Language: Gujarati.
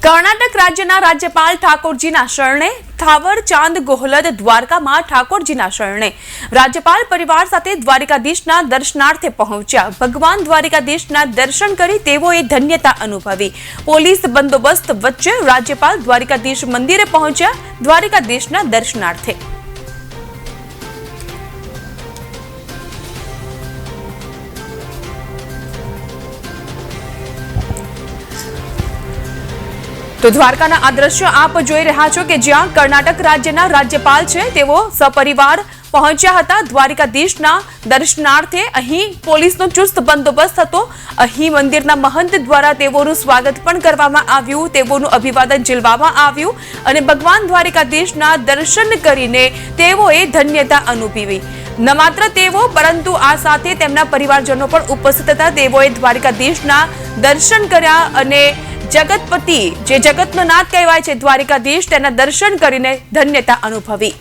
કર્ણાટક રાજ્યના રાજ્યપાલ ઠાકોરજીના શરણે થાવરચાંદ ગોહલદ દ્વારકામાં ઠાકોરજીના શરણે રાજ્યપાલ પરિવાર સાથે દ્વારિકાધીશના દર્શનાર્થે પહોંચ્યા। ભગવાન દ્વારિકાધીશના દર્શન કરી તેઓએ ધન્યતા અનુભવી। પોલીસ બંદોબસ્ત વચ્ચે રાજ્યપાલ દ્વારિકાધીશ મંદિરે પહોંચ્યા દ્વારિકાધીશના દર્શનાર્થે। तो દ્વારકાના આ દ્રશ્ય આપ જોઈ રહ્યા છો કે જ્યાં કર્ણાટક રાજ્યના રાજ્યપાલ છે તેઓ સપરિવાર પહોંચ્યા હતા દ્વારિકાધીશના દર્શનાર્થે। અહીં પોલીસનો ચુસ્ત બંદોબસ્ત હતો। અહીં મંદિરના મહંત દ્વારા તેઓનું સ્વાગત પણ કરવામાં આવ્યું, તેઓનું અભિવાદન ઝીલવામાં આવ્યું અને ભગવાન દ્વારિકાધીશના દર્શન કરીને તેઓએ ધન્યતા અનુભવી। ન માત્ર તેઓ પરંતુ આ સાથે તેમના પરિવારજનો પણ ઉપસ્થિત હતા। તેઓએ દ્વારિકાધીશના દર્શન કર્યા અને જગતપતિ જે જગતનો નાથ કહેવાય છે દ્વારિકાધીશ તેના દર્શન કરીને ધન્યતા અનુભવી।